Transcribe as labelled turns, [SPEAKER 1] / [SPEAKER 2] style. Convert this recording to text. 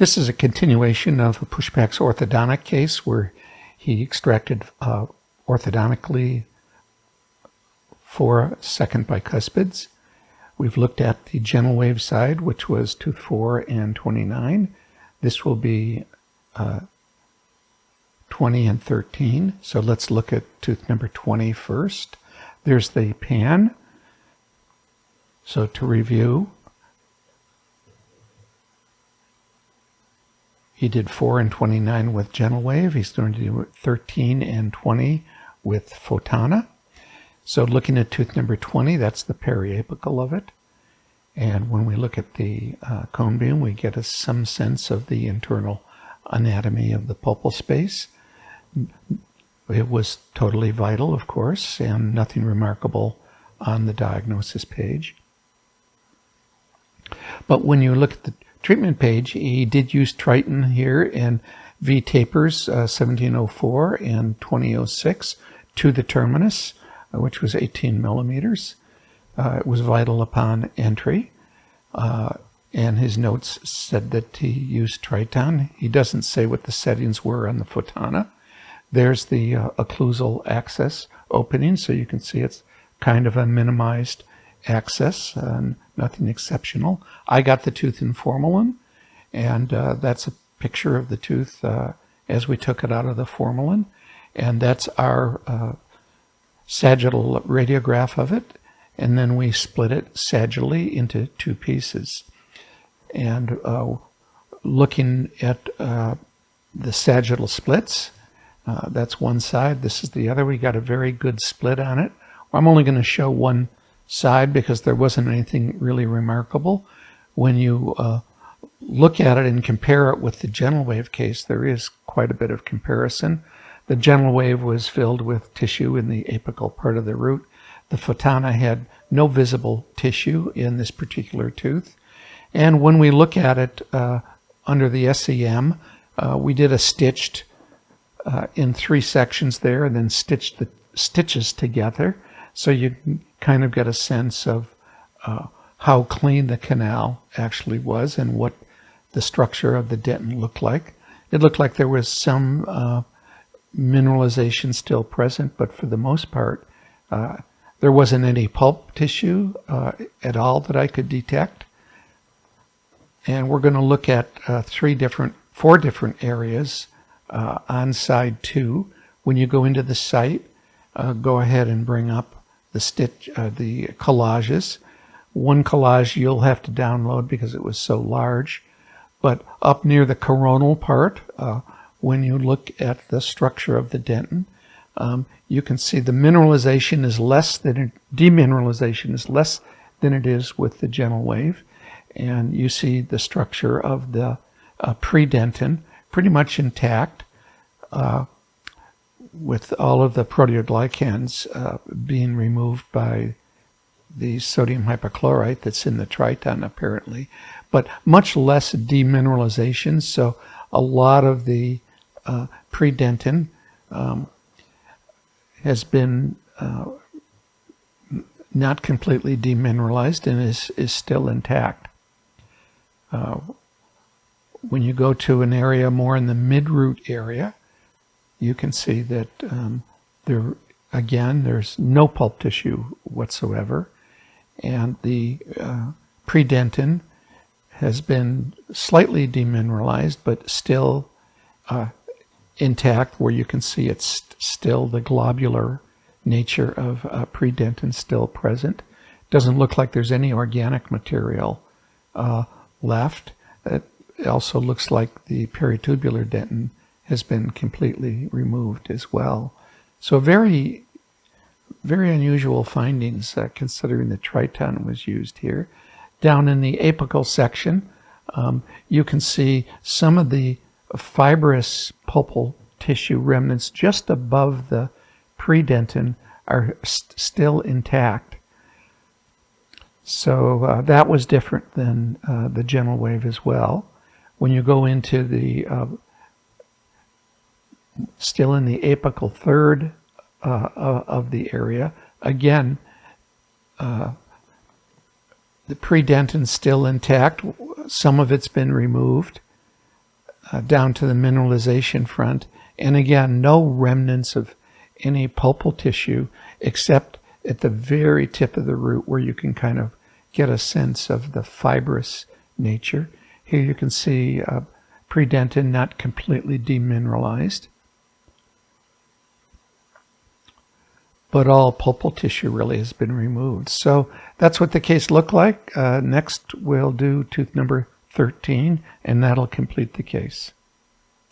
[SPEAKER 1] This is a continuation of Pushpak's orthodontic case where he extracted orthodontically 4 second bicuspids. We've looked at the gentle wave side, which was tooth 4 and 29. This will be 20 and 13. So let's look at tooth number 20 first. There's the pan. So to review, he did 4 and 29 with gentle wave. He's going to do 13 and 20 with Fotona. So looking at tooth number 20, that's the periapical of it. And when we look at the cone beam, we get some sense of the internal anatomy of the pulpal space. It was totally vital, of course, and nothing remarkable on the diagnosis page. But when you look at the treatment page, he did use Triton here and V-tapers 1704 and 2006 to the terminus, which was 18 millimeters. It was vital upon entry, and his notes said that he used Triton. He doesn't say what the settings were on the Fotona. There's the occlusal access opening, so you can see it's kind of a minimized access, nothing exceptional. I got the tooth in formalin, and that's a picture of the tooth as we took it out of the formalin, and that's our sagittal radiograph of it, and then we split it sagittally into 2 pieces. And looking at the sagittal splits, that's one side, this is the other. We got a very good split on it. I'm only going to show one side because there wasn't anything really remarkable. When you look at it and compare it with the gentle wave case, there is quite a bit of comparison. The gentle wave was filled with tissue in the apical part of the root. The Fotona had no visible tissue in this particular tooth. And when we look at it under the SEM, we did a stitched in 3 sections there and then stitched the stitches together. So you kind of get a sense of how clean the canal actually was and what the structure of the dentin looked like. It looked like there was some mineralization still present, but for the most part, there wasn't any pulp tissue at all that I could detect. And we're going to look at 4 different areas on side 2. When you go into the site, go ahead and bring up the collages. One collage you'll have to download because it was so large. But up near the coronal part, when you look at the structure of the dentin, you can see the mineralization is less than demineralization is less than it is with the gentle wave, and you see the structure of the predentin pretty much intact, with all of the proteoglycans being removed by the sodium hypochlorite that's in the Triton apparently, but much less demineralization. So a lot of the predentin has been not completely demineralized and is still intact. When you go to an area more in the mid-root area, you can see that there's no pulp tissue whatsoever, and the predentin has been slightly demineralized, but still intact, where you can see it's still the globular nature of predentin still present. Doesn't look like there's any organic material left. It also looks like the peritubular dentin has been completely removed as well. So very, very unusual findings considering the Triton was used here. Down in the apical section, you can see some of the fibrous pulpal tissue remnants just above the predentin are still intact. So that was different than the gentle wave as well. When you go into the still in the apical third of the area, again, the predentin's still intact. Some of it's been removed. down to the mineralization front. And again, no remnants of any pulpal tissue except at the very tip of the root where you can kind of get a sense of the fibrous nature. Here you can see predentin, not completely demineralized, but all pulpal tissue really has been removed. So that's what the case looked like. Next we'll do tooth number 13, and that'll complete the case.